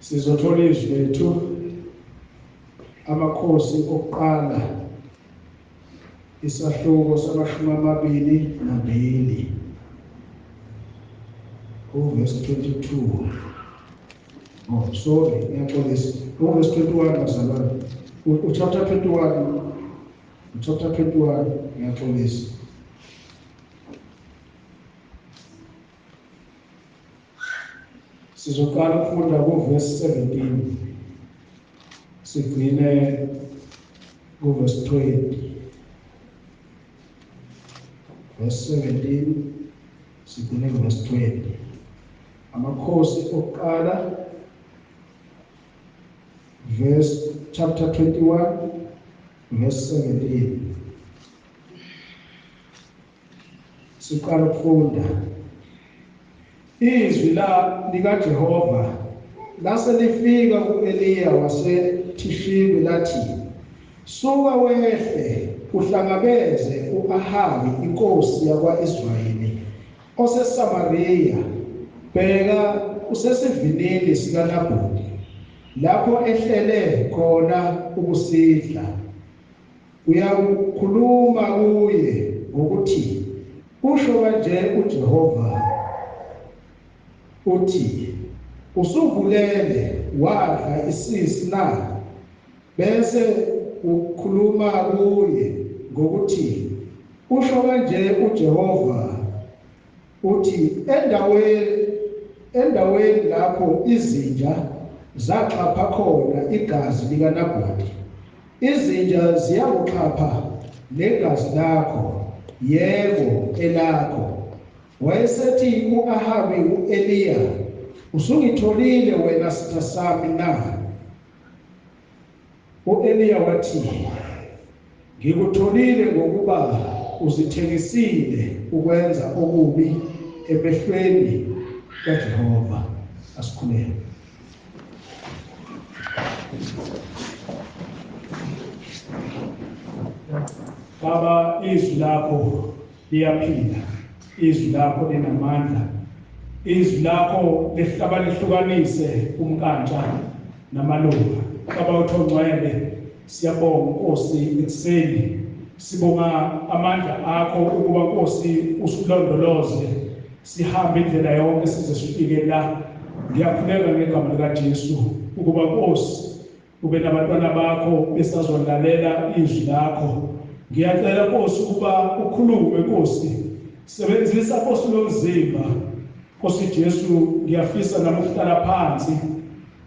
Sizothola izwi lethu amakhosi okuqala isahluko sama-22 verse 22. Oh, sorry, ngiyaxolisa. Verse 21 bazalwane. Chapter 21. Chapter 21 ngiyaxolisa. Sizoqala ukufunda verse 17. Sigcine verse 20. Verse 17 sigcine verse 20. Amakhosi okuqala chapter 21 verse 17. Siqala ukufunda. Izwi likaJehova lase lifika ku-Eliya waseThishibi lathi, suka wehle uhlangabeze u-Ahabi inkosi yakwa-Israyeli oseSamariya, bheka usesivinini sikaNabhothi lapho ehlele khona ukusidla. Uyakhuluma kuye ngokuthi, usho kanje uJehova uthi, usuvulele wadla isisi na? Bese ukhuluma kuye ngokuthi, usho kanje uJehova uthi, endaweni lapho izinja zaxhapha khona igazi likaNabhothi, izinja ziyakuxhapha negazi lakho, yebo elakho. Wayesethi u-Ahabi u-Eliya, usungitholile wena sitha sami na? U-Eliya wathi, ngikutholile ngokuba uzithengisile ukwenza okubi emehlweni kaJehova. Asikhuleke. Baba, izwi lakho liyaphila, izwi lakho linamandla, izwi lakho lihlaba lihlukanise umkantsha namalunga. Baba uthongcwele, siyabonga Nkosi ekuseni, sibonga amandla akho ukuba Nkosi usilondoloze sihambe indlela yonke size sifike la. Ngiyakhuleka ngegama likaJesu ukuba Nkosi ube nabantwana bakho besazolalela izwi lakho. Ngiyacela Nkosi ukuba ukhulume Nkosi, sebenzisa Nkosi lomzimba. Nkosi Jesu, ngiyafisa nami ukuhlala phansi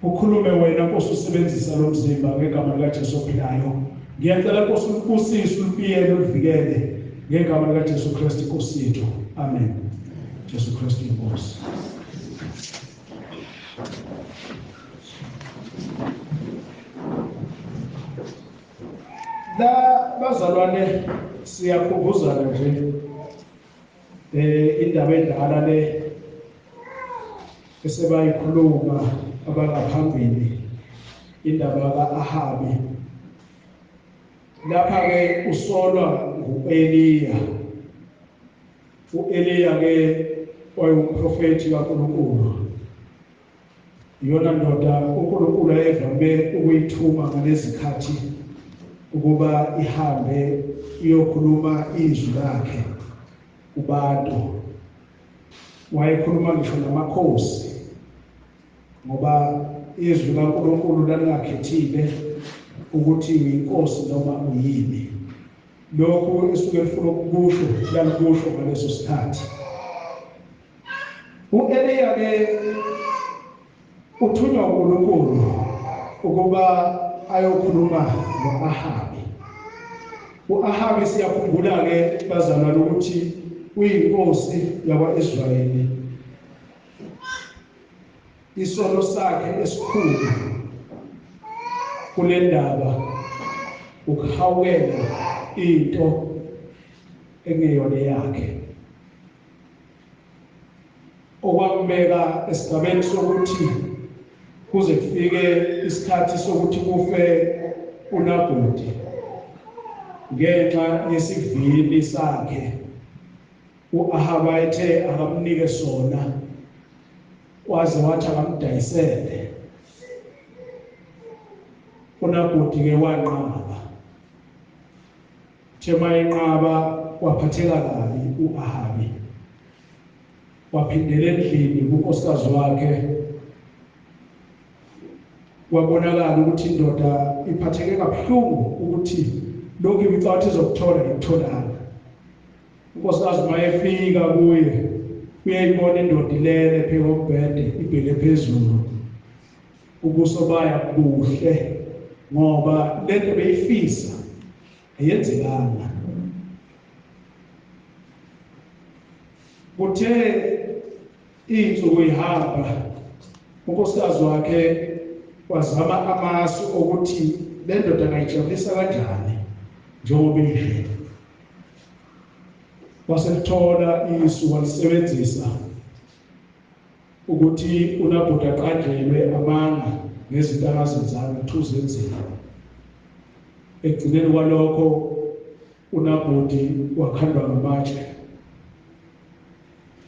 ukhulume wena Nkosi, usebenzisa lo mzimba ngegama likaJesu ophilayo. Ngiyacela Nkosi ubusise ulibiyele ulivikele ngegama likaJesu Kristu Nkosi yethu. Amen. Jesu Kristu Inkosi. La bazalwane siyakhumbuzana nje indaba endala le esebayikhuluma abangaphambili, indaba ka-Ahabi. Lapha ke usolwa ngu-Eliya. U-Eliya ke wayumprofethi kaNkulunkulu, iyona ndoda uNkulunkulu ayevame ukuyithuma ngalezikhathi ukuba ihambe iyokhuluma izwi lakhe kubantu. wayekhuluma ngisho namakhosi ngoba izwi kaNkulunkulu lalingakhethile ukuthi uyinkosi noma uyini. Lokhu esuke lifuna ukusho yalikusho ngaleso sikhathi. U-Eliya ke uthunywa uNkulunkulu ukuba ayokhuluma no-Ahabi. U-Ahabi siyakhumbula ke bazalwane ukuthi uyinkosi yakwa-Israyeli. Isono sakhe esikhulu kule ndaba ukuhawukela into engeyona yakhe, okwambeka esigabeni sokuthi kuze kufike isikhathi sokuthi kufe uNaboti ngenxa yesivini sakhe u-Ahabi ethe akamnike sona, waze wathi akamdayisele. uNaboti ke wanqaba, thema enqaba waphatheka kabi u-Ahabi, waphindela endlini kunkosikazi wakhe. Wabonakala ukuthi indoda iphatheke kabuhlungu ukuthi lokhu ibicathi izokuthola ikutholanga. Unkosikazi mayefika kuye uyayibona indoda ilele phezu kombhede ibheke phezulu, ubuso baya kuhle ngoba lento beyifisa ayenzekanga. Kuthe insuku ihamba, unkosikazi wakhe wazama amasu ukuthi le ndoda angayijabulisa kanjani njengoba inje. Waselithola isu walisebenzisa ukuthi uNaboti aqanjelwe amanga ngezinto angazenzayo uthuzenzile. Ekugcineni kwalokho uNaboti wakhandwa ngamatshe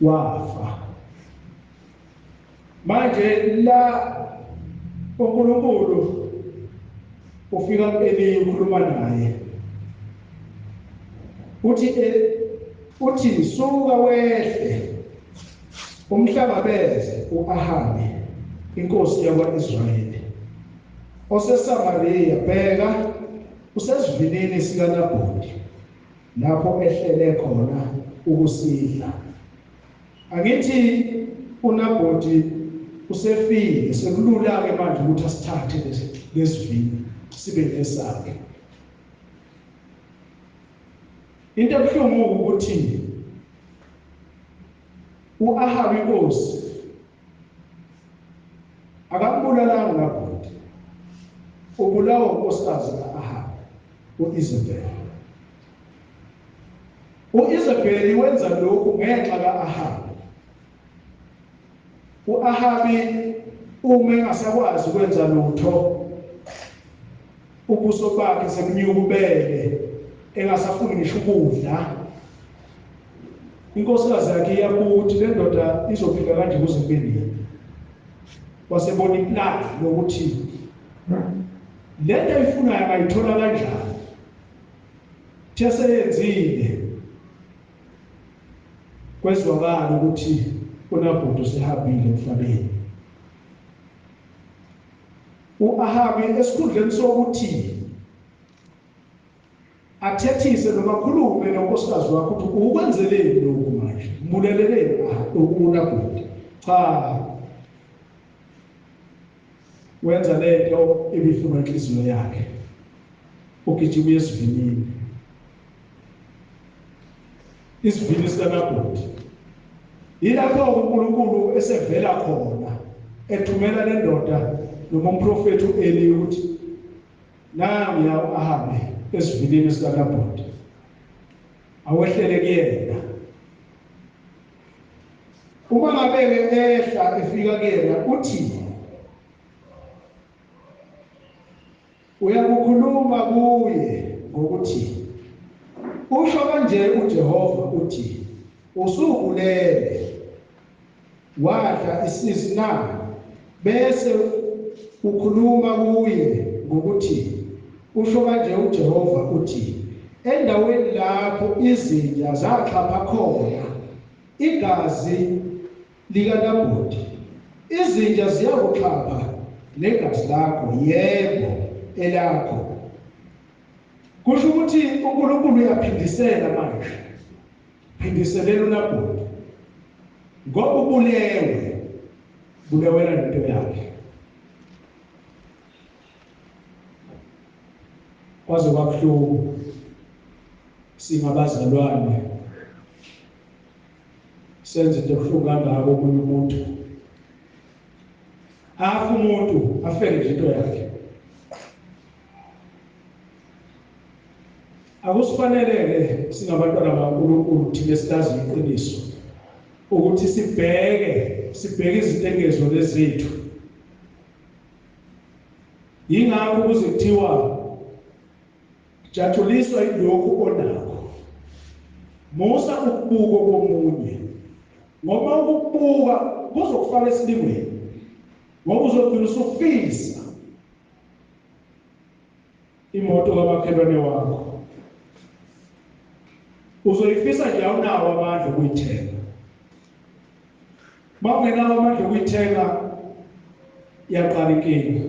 wafa. Manje la uNkulunkulu ufika ku-Eliya ukhuluma naye, uthi suka wehle umhlangabeze u-Ahabi inkosi yakwa-Israyeli oseSamariya. Bheka, usesivinini sikaNaboti lapho ehlele khona ukusidla. Angithi uNaboti usefile, sekulula-ke manje ukuthi asithathe lesivini sibe nesakhe. Into ebuhlungu ukuthi u-Ahabi inkosi akambulalanga uNaboti, ubulawa unkosikazi ka-Ahabi u-Izebheli. U-Izebheli wenza lokhu ngenxa ka-Ahabi. U-Ahabi uma engasakwazi ukwenza lutho, ubuso bakhe sebunyuka ubele, engasafuni ngisho ukudla, inkosikazi yakhe iyabuthi le ndoda izophila kanje kuze kube nini. Wasebona iplani lokuthi lento ayifunayo angayithola kanjani. Uthe seyenzile kwezwakala ukuthi uNaboti usehambile emhlabeni. U-Ahabi esikhundleni sokuthi athethise noma akhulume nonkosikazi wakhe ukuthi ukwenzeleni lokhu manje, mbuleleleni uNaboti, cha, wenza lento ebifuna inhliziyo yakhe, ugijima esivinini. Isivini sikaNaboti yilapho uNkulunkulu esevela khona ethumela le ndoda noma umprofethi u-Eliya ukuthi nanguya u-Ahabi esivinini sikaNaboti, awehlele kuyena. Uma ngabe-ke ehla efika kuyena uthi uyakukhuluma kuye ngokuthi usho kanje uJehova uthi usubulele wadla isisi na, bese ukhuluma kuye ngokuthi usho kanje uJehova uthi endaweni lapho izinja zaxhapha khona igazi likaNaboti, izinja ziyakuxhapha negazi lakho, yebo elakho. Kusho ukuthi uNkulunkulu uyaphindisela manje, phindiselela uNaboti ngoba bulewela into yakhe. Kwaze kwabuhlungu singabazalwane senze into ebuhlungu kangako omunye umuntu, afa umuntu afele nje into yakhe. Akusifanele singabantwana bakaNkulunkulu thina esilazi iqiniso ukuthi sibheke izinto engezona zethu. Yingakho kuze kuthiwa jatshuliswa ilokhu onakho, musa ukubuka komunye, ngoba ukubuka kuzokufaka esilingweni, ngoba uzogcina usufisa imoto kamakhelwane wakho, uzoyifisa nje awunawo amandla okuyithenga. Uma ungenawo amandla okuyithenga, iyaqala inkinga.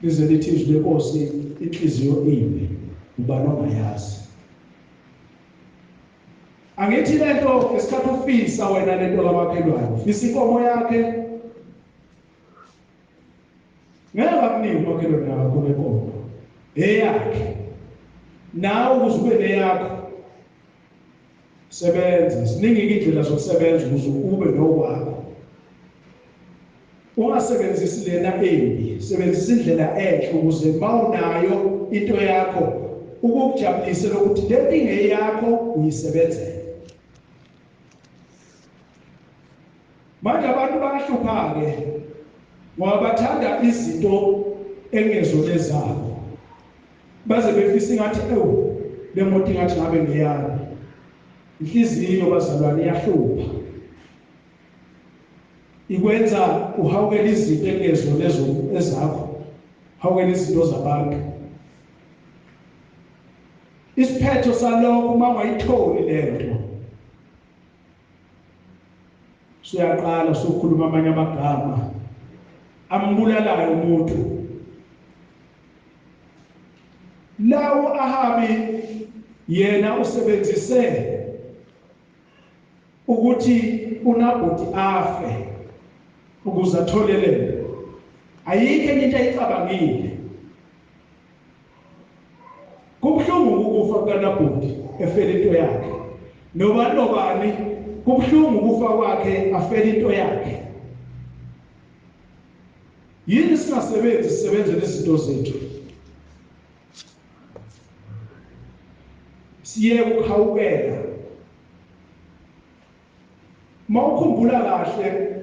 Lize lithi izwi lenkosi, inhliziyo imbi ubani ongayazi. Angithi lento ngesikhathi ufisa wena lento kamakhelwane, ufisa inkomo yakhe, ngeke akunika umakhelwane wakho lenkomo eyakhe, nawe ukuze ube neyakho. Sebenza, ziningi indlela zokusebenza ukuze ube nokwakho. Ungasebenzisi lena embi, sebenzisa indlela enhle ukuze mawunayo into yakho ukukujabulisa lokuthi le inge yakho uyisebenzele. Manje abantu bayahlupha-ke ngoba bathanda izinto engezona ezabo, baze befisa ngathi le moto ingathi ngabe ngeyami. Inhliziyo bazalwane iyahlupha, ikwenza uhawukela izinto engezona ezakho, hawukela izinto zabantu. Isiphetho salokho uma ungayitholi lento, suyaqala sokhuluma amanye amagama ambulalayo umuntu. Lawo Ahabi yena usebenzise ukuthi uNaboti afe ukuze atholelele. Ayikho into ayicabangile. Kubuhlungu ukufa kukaNaboti efela into yakhe. Nobani kubuhlungu ukufa kwakhe afela into yakhe. Yini singasebenzi sisebenzele izinto zethu? Siye ukuhawukela. Mawukhumbula kahle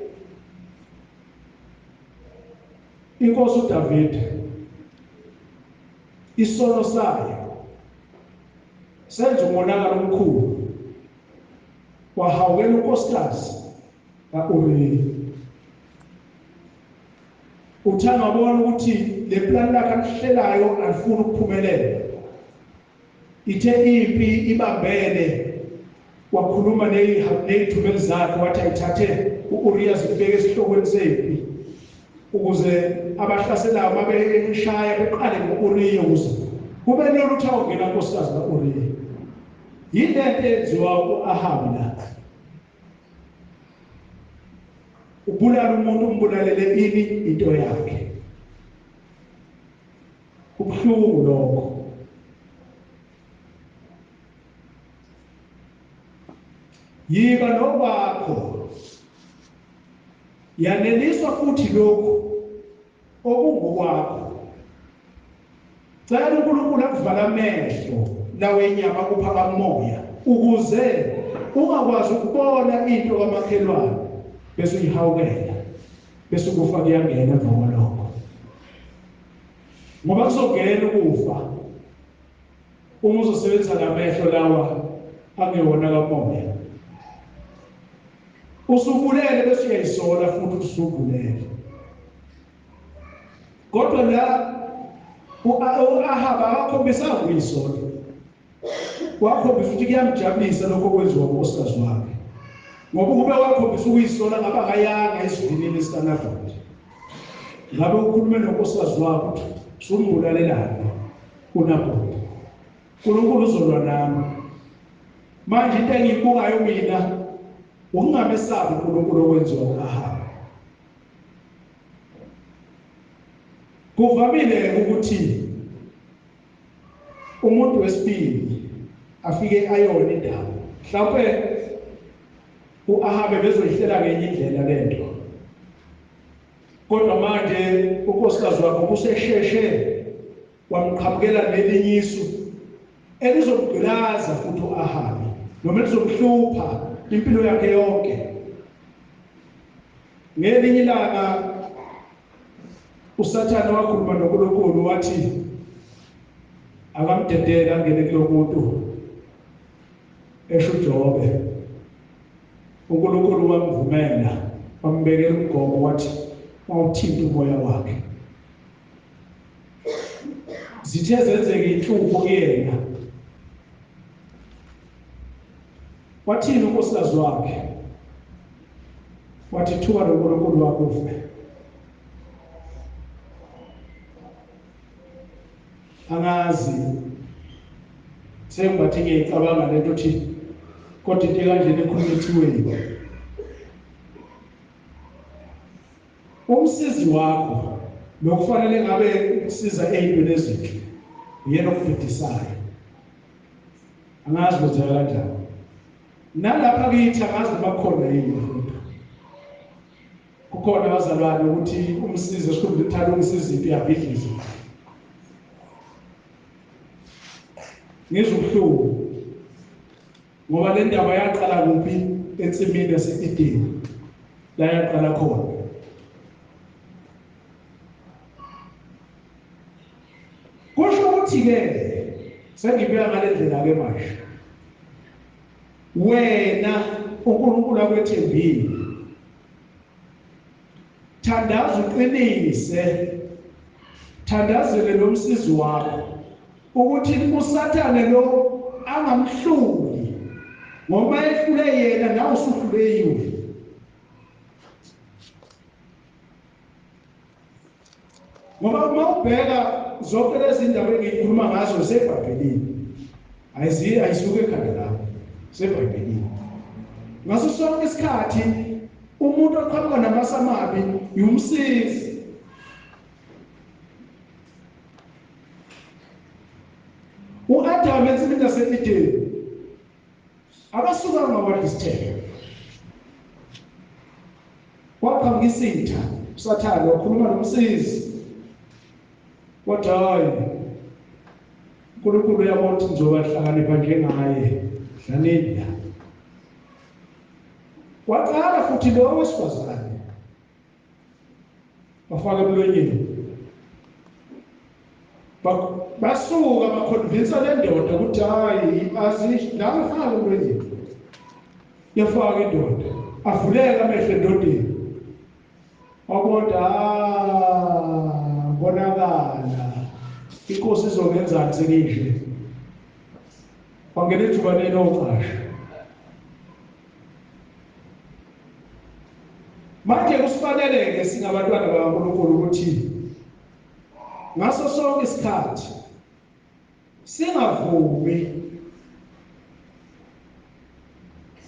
inkosi uDavid, isono sayo senze umonakalo omkhulu, wahawukela unkosikazi ka-Uriya. Uthanda ngabona ukuthi le plan lakhe alihlelayo alifuni ukuphumelela. Ithe impi ibambene, wakhuluma ney'thumeli zakhe wathi ayithathe u-Uriya zibheke esihlokweni sempi ukuze abahlaselayo mabeshaya beqale ngo-Uriya ukuze kube lula ukuthi awungena nkosikazi ka-Uriya. Yile nto enziwa ku-Ahabi la. Ubulala umuntu, umbulalele ini into yakhe. Kubuhlungu lokho. Yiba nokwakho, yaneliswa futhi lokhu okungokwakho. Cela uNkulunkulu akuvala amehlo lawe inyama kuphaka umoya ukuze ungakwazi ukubona into kamakhelwane bese uyihawukela, bese ukufa kuyangena emva kwalokho. Ngoba kuzongena ukufa uma uzosebenzisa lamehlo lawa angewona kamoya. Usubulele bese uyayisola futhi usubulele. Kodwa la u-Ahabi akakhombisa ukuyisola, wakhombisa ukuthi kuyamjabulisa lokho kwenziwa unkosikazi wakhe. ngoba kube wakhombisa ukuyisola ngaba akayanga esivinini sikaNafoti. Ngabe ukhulume nonkosikazi wakho ukuthi sumbulalelana uNaboti. uNkulunkulu uzolwa nami. Manje into engiyibukayo mina ukungamesabi uNkulunkulu okwenziwa uAhabi. Kuvamile ukuthi umuntu wesibili afike ayona indawo. Mhlawumbe uAhabi bezoyihlela ngenye indlela lento. Kodwa manje unkosikazi wakho usesheshe wamqhamukela nelinye isu elizomgqilaza futhi uAhabi noma elizomhlupha impilo yakhe yonke. Ngelinye ilanga uSathane wakhuluma noNkulunkulu wathi akamdedela angene kulo muntu esho uJobe. uNkulunkulu wamvumela, wambekela umgomo wathi wawuthinta umoya wakhe. Zithe zenzeke inhlupho kuyena. Wathini unkosikazi wakhe? Wathi thuka noNkulunkulu wakho ufe. Angazi sengibathi ngiyicabanga lento ukuthi kodwa into kanjena ekhulumetiwe. Umsizi wakho lokufanele ngabe usiza ezintweni ezinhle uyena okubhedisayo. Angazi kwenzeka kanjani. Nalapha kithi angazi bakhona yini. Kukhona abazalwane ukuthi umsizi esikhulu uthanda umsizi impilo yabhidliza. Ngizobuhlungu ngoba le ndaba yaqala kuphi? Ensimini yaseEdeni la yaqala khona. Kusho ukuthi-ke sengibeka ngale ndlela ke manje, wena uNkulunkulu akwethembile, thandaza uqinise, thandazele lo msizi wakho ukuthi uSathane lo angamhluli, ngoba ehlule yena nawe usuhlule yiwe. Ngoba uma ubheka zonke lezi ndaba engikhuluma ngazo zebhayibhelini, ayisuke ekhanda lakho, zebhayibhelini. Ngaso sonke isikhathi umuntu oqhamuka namasa amabi yumsizi. U-Adamu ensimini yaseEdeni akasukanga wadla isithelo, waqhamuka isitha. uSathane wakhuluma nomsizi wathi hayi, uNkulunkulu uyabona ukuthi nizobahlakanipha njengaye, dlanini la. Waqala futhi lo wesifazane wafaka emlonyeni. Basuka bakhonvinsa le ndoda ukuthi hayi azishi la ngifaka emlonyeni. Yafaka indoda, avuleka amehlo endodeni. Wabona bonakala inkosi izongenzani senidle. Wangena ejubaneni oqasha. Manje kusifanele-ke singabantwana bakaNkulunkulu ukuthi ngaso sonke isikhathi singavumi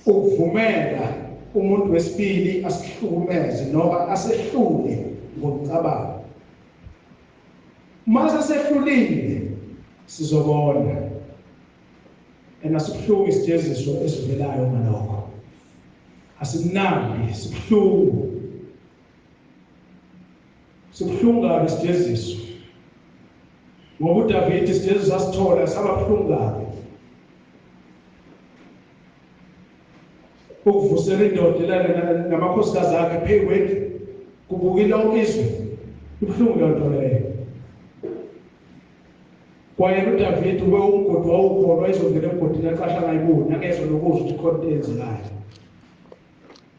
ukuvumela umuntu wesibili asihlukumeze noma asehlule ngokucabanga. Mase sehlulile sizobona enasibuhlungu isijeziso esivelayo ngalokho. Asimnandi, sibuhlungu. Sibuhlungu kabi isijeziso. Ngoba uDavide isijeziso asithola sababuhlungu kabi. Ukuvusela indoda namakhosikazi akhe phekwethu kubukile umizwe. Ibuhlungu lento leyo. Kwaye uDavide ube umgodi wawukholwa izongena emgodini aqasha ngayiboni, angezwe lokuzwa ukuthi khona into eyenzekayo.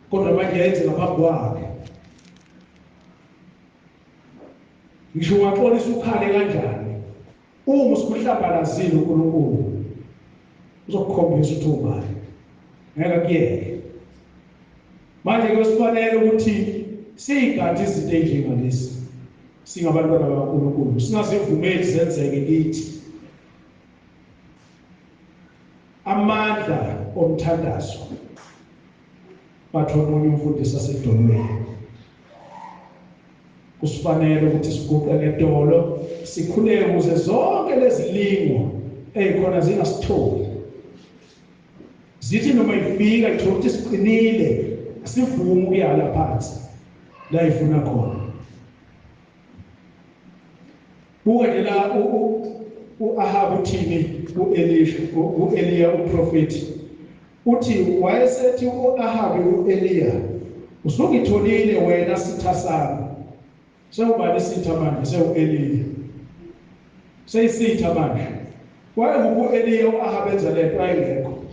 Kodwa manje yenze ngaphambi kwakhe. Ngisho ungaxolisa ukhale kanjani, uma usikuhlambalazile uNkulunkulu uzokukhombisa ukuthi ungani. Ngeke kuyeke. manje kufanele ukuthi sigade izinto ezinjengalezi singabantwana bakaNkulunkulu singazivumeli zenzeke kithi amandla omthandazo batho omunye umfundisi asedolweni kusifanele ukuthi siguqe ngedolo sikhuleke ukuze zonke lezi lingo ezikhona zingasitholi zithi noma ifika ithola ukuthi siqinile sivume ukuyala phansi la ifuna khona buke nje la u-Ahabu uthini u-Eliya uprofethi uthi wayesethi u-Ahabu u-Eliya usungitholile wena sitha sami sewubani isitha manje sewu-Eliya seyisitha manje wayekuba u-Eliya u-Ahabu enza lento ayingekho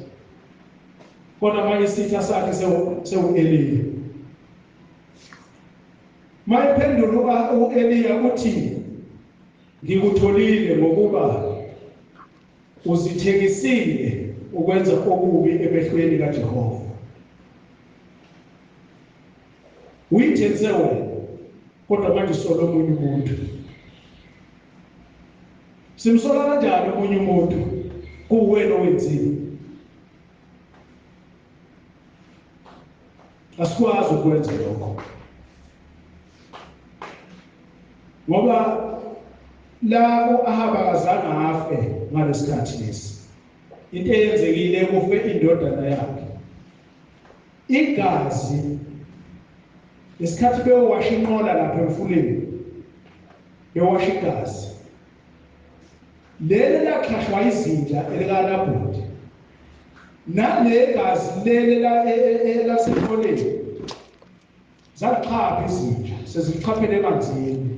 kodwa manje isitha sakhe sewu-Eliya mayephendula u-Eliya uthi ngikutholile ngokuba uzithekisile ukwenza okubi emehlweni kaJehova uyithenze wena kodwa manje sola omunye umuntu simsola kanjani omunye umuntu kuwena owenzile asikwazi ukwenza lokho ngoba la u-Ahabu akazange afe ngalesikhathi lesi into eyenzekile kufe indodana yakhe igazi isikhathi bewasha inqola lapha emfuleni bewasha igazi leli lakhashwa izinja elikaNabhothi nale gazi leli lasemfuleni zaqhapha izinja sezichaphele emanzini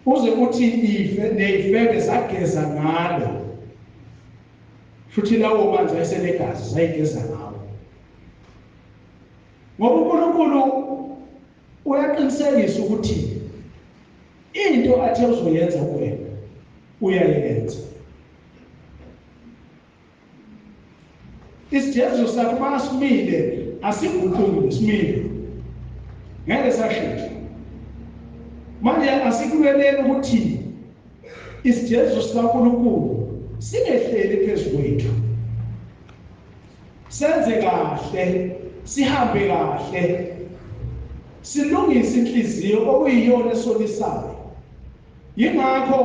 uze uthi ife neyifebe zageza ngalo futhi lawo manzi ayesenegazi zayigeza ngawo ngoba uNkulunkulu uyaqinisekisa ukuthi into athi uzoyenza kuwena uyayenza isijezo sakho masimile asiguquli simile ngeke sashintsha manje asikuleleni ukuthi isijezo sikaNkulunkulu singehleli phezulu kwethu senze kahle sihambe kahle silungise inhliziyo okuyiyona esolisayo yingakho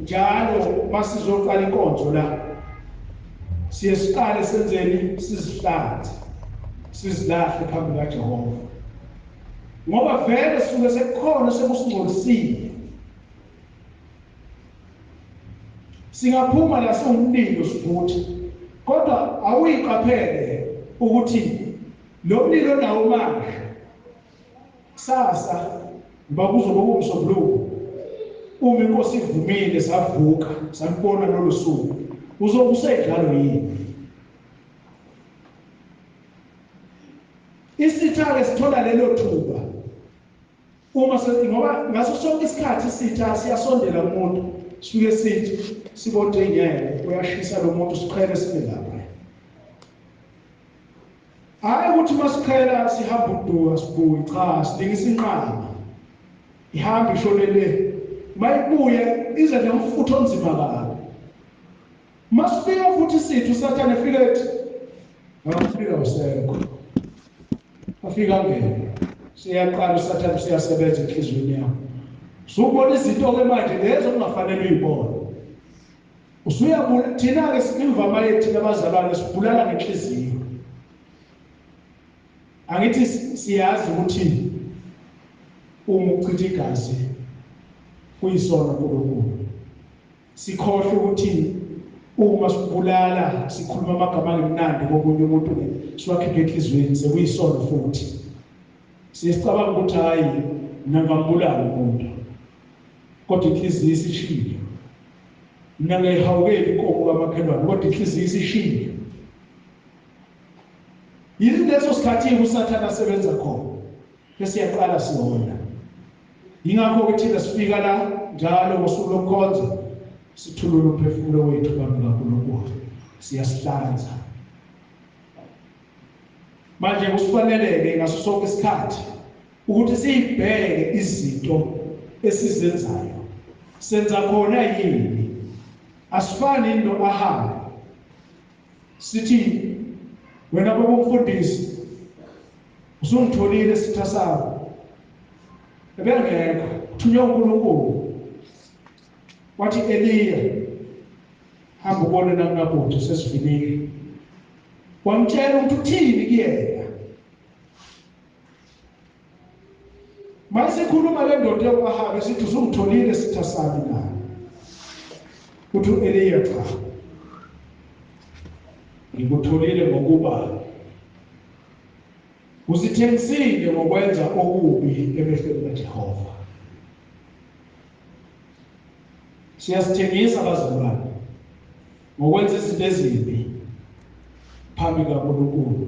njalo masizoqala inkonzo la siyesiqale senzeni sizihlanze sizilahle phambi kaJehova ngoba vele suke sekukhona sekusingcolisile singaphuma la siwumlilo sivuthi kodwa awuyiqaphele ukuthi lo mlilo nawo manje sasa bakuzoba kumsombuluko uma inkosi ivumile savuka salibona lolu suku uzobe usedlalo yini isitha sithola lelo thuba uma ngoba ngaso sonke isikhathi isitha siyasondela kumuntu sifike sithi sibonke ingeke uyashisa lo muntu siqhele sibe lapha hayi ukuthi masiqhela sihamba uduka sibuye cha silingisa inqama ihamba ishonele mayibuye ize nemfutho onzima kabi masifika futhi sithi usathane efike ethi ngafika usekho afika ngene siyaqala usathane siyasebenza enhlizweni yakho usubona izinto ke manje lezo kungafanele uyibone usuyabula thina ke simvama yethu abazalwane sibulala ngenhliziyo angithi siyazi ukuthi uma uchitha igazi kuyisona kuNkulunkulu sikhohle ukuthi uma sibulala sikhuluma amagama amnandi komunye umuntu siwakhiphe enhlizweni sekuyisona futhi siyicabanga ukuthi hayi nangambulala umuntu kodwa inhliziyo isishilo mina ngiyihawukeli inkomo kamakhelwane kodwa inhliziyo isishilo yini leso sikhathi uSathane asebenza khona bese yaqala sihona yingakho ke thina sifika la njalo ngosuku lokukhonza sithulule umphefumulo wethu phambi kaNkulunkulu siyasihlanza manje kufaneleke ngaso sonke isikhathi ukuthi sibheke izinto esizenzayo senza khona yini. Asifani into ahambe sithi wena bomfundisi usungitholile isitha sami ebengekho thunywa uNkulunkulu wathi Eliya hamba ubone nakunabuthi sesivinile wamtshela ukuthi uthini kuyena. Mase khuluma le ndoda yokuhamba sithi usungitholile isitha sami na uthi Eliya cha ngikutholile ngokuba uzithengisile ngokwenza okubi emehlweni kaJehova. Siyasithengisa abazalwane ngokwenza izinto ezimbi phambi kaNkulunkulu.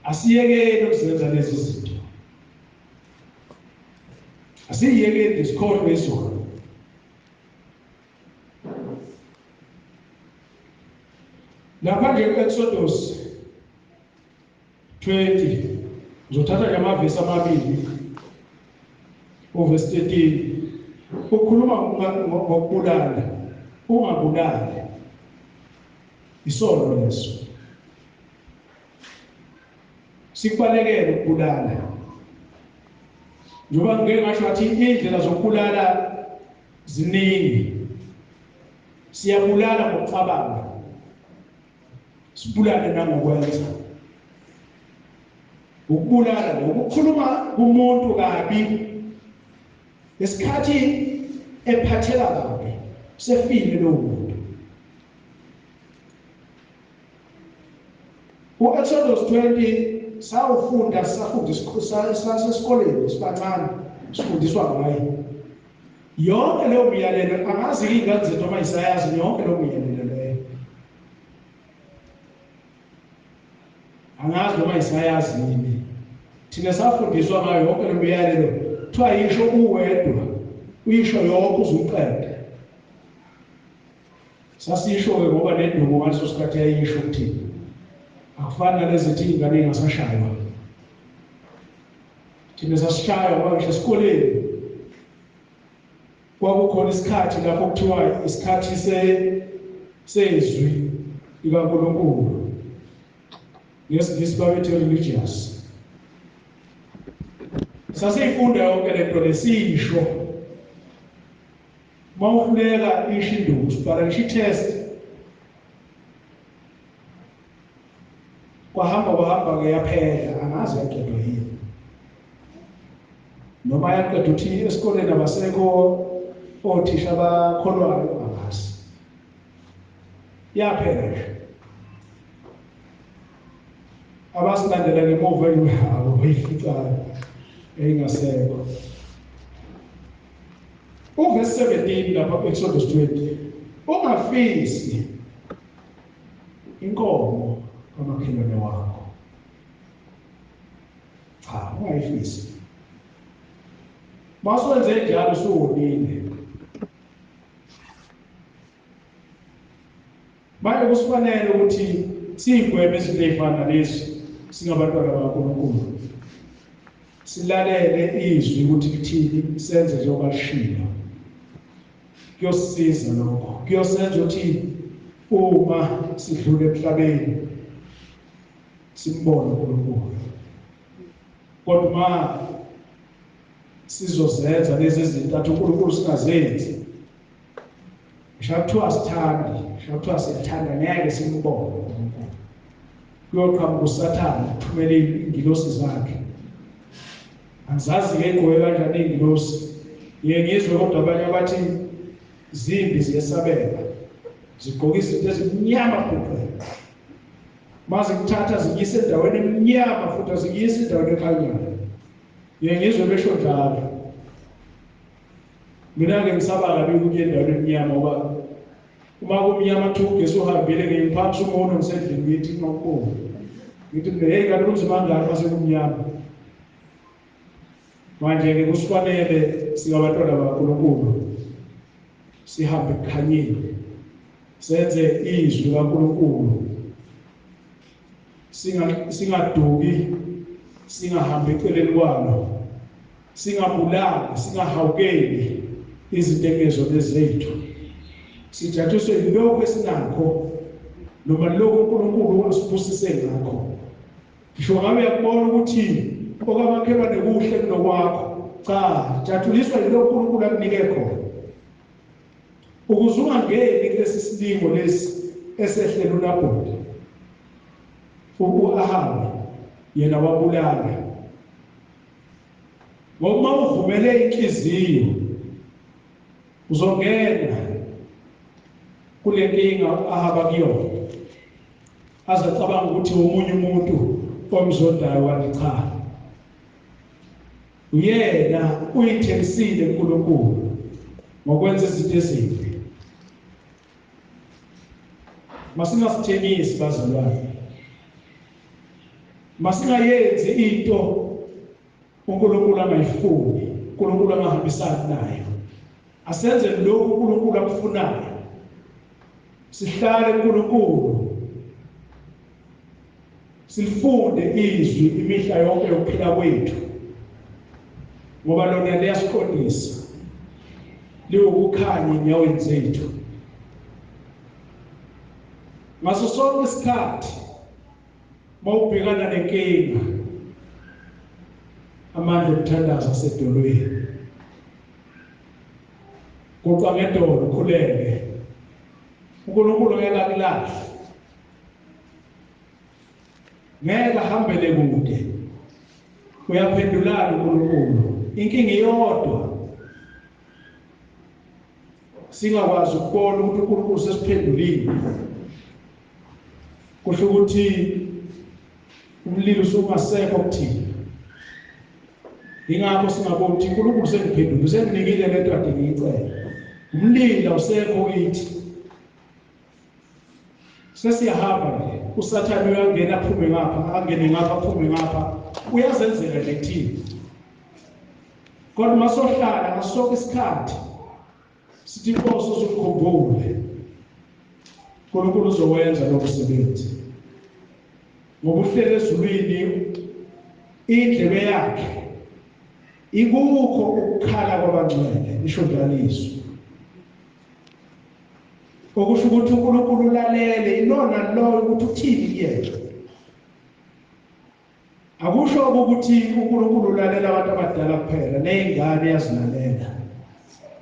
Asiyekele ukuzenza lezi zinto. Asiyekele isikhohlwe isono. Lapha nje Exodus 20 uzothatha amavesi amabili uverse 13 ukhuluma ngokubulala. Ungabulali isono leso. Sikubalekele ukubulala. Njoba ngeke ngasho athi indlela zokubulala ziningi. Siyabulala ngokucabanga. Sibulale nangokwenza. Ukubulala ukukhuluma kumuntu kabi esikhathi ephathela kabi sefile lo muntu. U-Exodus 20 sawufunda sasesikoleni sibancane sifundiswa ngayo. Yonke leyo miyalelo angazi ingane zethu uma isayazi yonke leyo miyalelo leyo. Angazi noma isayazi yini. Thina safundiswa ngayo yonke leyo miyalelo. Kuthiwa yisho uwedwa uyisho yonke uzuqeda. Sasisho-ke ngoba nendumo ngaleso sikhathi yayisho ukuthini. Akufani nalezithi ingane engasashaywa. Thina sasishaywa ngoba ngisho esikoleni kwakukhona isikhathi lapho kuthiwa isikhathi sezwi likaNkulunkulu. Ngesingisi babethi religious. Sasifunda yonke lento lesisho. Mawufuneka isho induku sibhala ngisho test. Kwahamba ke yaphela angazi yaqedwa yini. Noma yaqedwa uthi esikoleni abasekho othisha abakholwayo angazi. Yaphela nje. Abasilandela ngemuva yabo bayificayo engasekho. Uverse 17 lapha Exodus 20 ungafisi inkomo kamakhelwane wakho. Cha, ungayifisi. Masowenze njalo suwonile. Manje kusifanele ukuthi sigweme izinto ezifana lezi singabantwana bakaNkulunkulu. Silalele izwi ukuthi kuthini senze njengoba lishilo. Kuyosiza lokho. Kuyosenza ukuthi uma sidlule emhlabeni simbone uNkulunkulu. Kodwa uma sizozenza lezi zinto athi uNkulunkulu singazenzi. Shakuthiwa sithandi, shakuthiwa sithanda ngeke simbone uNkulunkulu. Kuyoqhamuka uSathane ukuthumela ingilosi zakhe. Angizazi-ke egqoke kanjani iy'ngilosi. Ngizwe kodwa abanye abathi zimbi ziyesabeka. Zigqoke izinto ezimnyama kuphela. Maze kuthatha zikuyise endaweni emnyama futhi azikuyise endaweni ekhanyayo. Ngizwe besho njalo. Mina-ke ngisaba kabi ukuya endaweni emnyama ngoba uma kumnyama kuthiwa ugesi uhambile ngiyiphathisa umuntu ngisendlini ngithi ngakubona. Ngithi hey kanti kunzima kangaka mase kumnyama. Manje-ke kusifanele singabantwana bakaNkulunkulu sihambe kukhanyile senze izwi likaNkulunkulu singaduki, singahambi eceleni kwalo, singabulali, singahawukeli izinto engezona zethu. Sijathiswe yilokho esinakho noma lokho uNkulunkulu usibusise ngakho. Ngisho ngabe uyakubona ukuthi okamakhelwane kuhle kunokwakho, cha, jathuliswa yilokho uNkulunkulu akunike khona. Ukuze ungangeni kulesi silimo lesi esehlela uNabhothi, u-Ahabi yena wabulala. Ngoba uvumele inhliziyo uzongena kule nkinga u-Ahabi kuyona, azacabanga ukuthi omunye umuntu omzondayo kanti cha, uyena uyithengisile uNkulunkulu ngokwenza izinto ezimbi. Masingasithengisi bazalwane, masingayenzi into uNkulunkulu angayifuni, uNkulunkulu angahambisani nayo. Asenze lokhu uNkulunkulu akufunayo. Sihlale uNkulunkulu, sifunde izwi imihla yonke yokuphila kwethu, ngoba lona liyasiqondisa, liwukukhanya enyaweni zethu. Ngaso sonke isikhathi mawubhekana nenkinga, amandla okuthandaza asedolweni, guqa ngedolo ukhuleke, uNkulunkulu ngeke akulahle, ngeke ahambele kude, uyaphendulana uNkulunkulu. Inkinga iyodwa, singakwazi ukubona ukuthi uNkulunkulu sesiphendulile, kusho ukuthi umlilo usungasekho kuthina. Ingakho singabona ukuthi uNkulunkulu sengiphendule, senginikile lento ade ngiyicela. Umlilo awusekho kithi, sesiyahamba nje. USathane uyangena aphume ngapha, angene ngapha aphume ngapha, uyazenzela nje kuthina. Kodwa masohlala ngaso sonke isikhathi sithi Nkosi uzukukhumbule, uNkulunkulu uzowenza lo msebenzi. Ngoba uhlele ezulwini, indlebe yakhe ikukho ukukhala kwabangcwele, isho njalo. Okusho ukuthi uNkulunkulu ulalele ilona lo ukuthi uthini kuyena. Akusho ukuthi uNkulunkulu ulalela abantu abadala kuphela, nezingane yazilalela.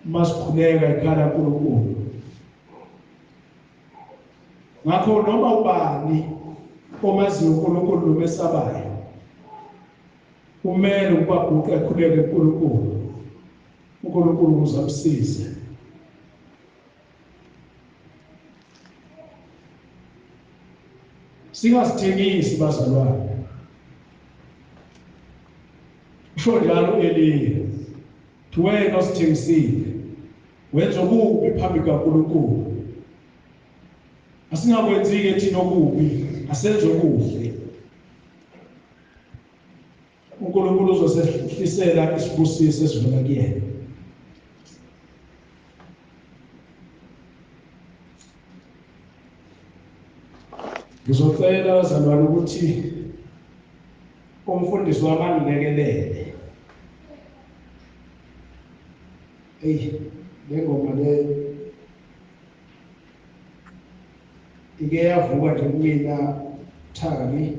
Masikhuleka ikhala uNkulunkulu. Ngakho noma ubani omaziyo uNkulunkulu nomesabayo, kumele ukubaguqa ekhuleke uNkulunkulu, uNkulunkulu uzamsiza. Singasithengisi bazalwane. Usho njalo Eliya, wena osithengisile, wenza okubi phambi kaNkulunkulu. Asingakwenzi-ke thina okubi, asenze okuhle. uNkulunkulu uzosehlisela isibusiso esivela kuyena. Ngizocela bazalwane ukuthi umfundisi wami angilekelele. Le ngoma le ike yavuka nje kumina Thami,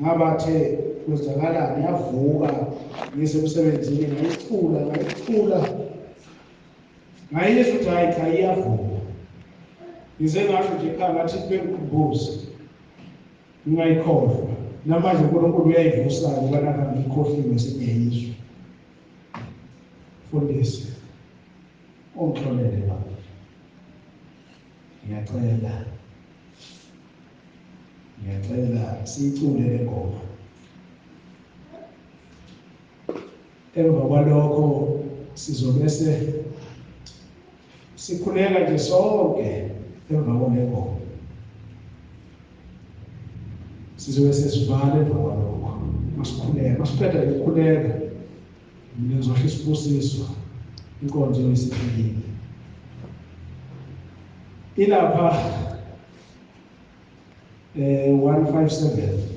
ngabathe kwenzakalani, yavuka ngisemsebenzini, ngayicula ngayizwa ukuthi hayi cha iyavuka. Ngize ngasho nje ekhaya ngathi bengikhumbuze ngingayikhohlwa. Namanje uNkulunkulu uyayivusa ngoba ngikhohliwe sengiyizwa. Fundisi ongixolele baba, ngiyacela siyicule le ngoma. Emva kwalokho sizobese sikhuleka nje sonke. Emva kwale ngoma sizobe sesivala emva kwalokho, masikhuleka, masiqeda ukukhuleka ngizohle isibusiso, inkonzo yesiphelile. Ilapha 157.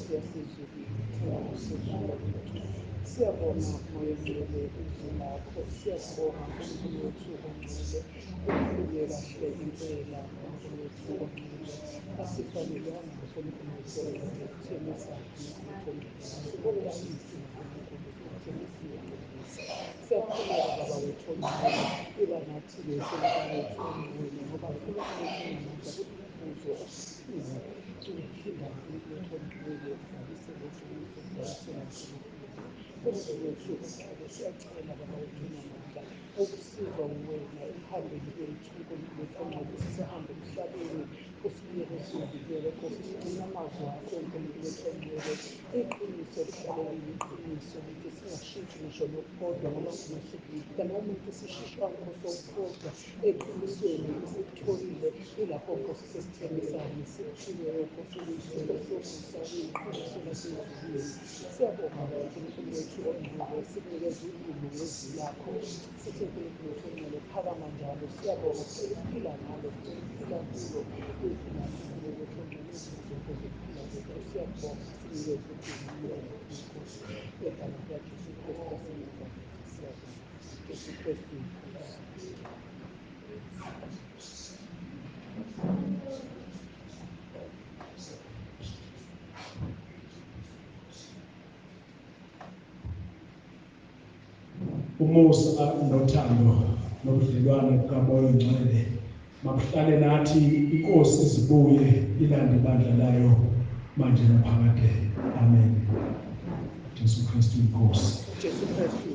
Nkosi yaseZulu, ithemba sezulu lethu. Siyabonga moya ongcwele izwi lakho. Siyakubonga uNkulunkulu wethu ongcwele. Ukhulume kahle impela uNkulunkulu wethu ongcwele. Asifanelwanga uNkulunkulu wethu ongcwele ukuthemisa uNkulunkulu wethu ongcwele. Asikulayisi uNkulunkulu ukuthemisa iyeqiniso. Siyakhuleka Baba wethu ongcwele. Iba nathi-ke uNkulunkulu wethu ongcwele ngoba uNkulunkulu wethu onamandla kunombuzo omkhulu ukuphinda uNkulunkulu wethu ongcwele udlulise ngeqiniso, udlulise ngenhloniphelo. uNkulunkulu wethu ongcwele, siyacela Baba wethu onamandla ukusizwa uwena ekuhambeni kwethu. uNkulunkulu wethu ongcwele, sisahambe emhlabeni, kusibuyele sivikele Nkosi, sigcine amazwi akho uNkulunkulu wethu ongcwele. Iqiniso lihlale liyiqiniso lithi singashintshi ngisho nokukodwa ngoba umuntu sishishwanko sokukhohlwa eqinisweni esikutholile. Ilapho Nkosi sesithembisana nesiphiweyo Nkosi, kuyisilo somusa, kuyiqiniso lasezulwini. Siyabonga Baba uNkulunkulu wethu ongcwele, sikunikeza ulimi ngezwi lakho. Sithi uNkulunkulu wethu ongcwele, phakama njalo. Siyabonga, sicela ukuphila ngalo, sicela ukuphila kulo izwi lakho uNkulunkulu wethu ongcwele, uzuze Nkosi ukuphila kwethu. Siyakubonga, sikunikeza udumo, sikunikeza inkosi egama likaJesu Kristu waseNazaretha. Siyabonga Jesu Kristu inkosi. Umusa nothando nobudlelwane bukamoya ongcwele makuhlale nathi. Inkosi izibuye ilande ibandla layo manje naphakade. Amen. Jesu Kristu inkosi. Jesu Kristu.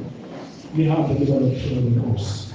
Lihambe liba lokuphila kwenkosi.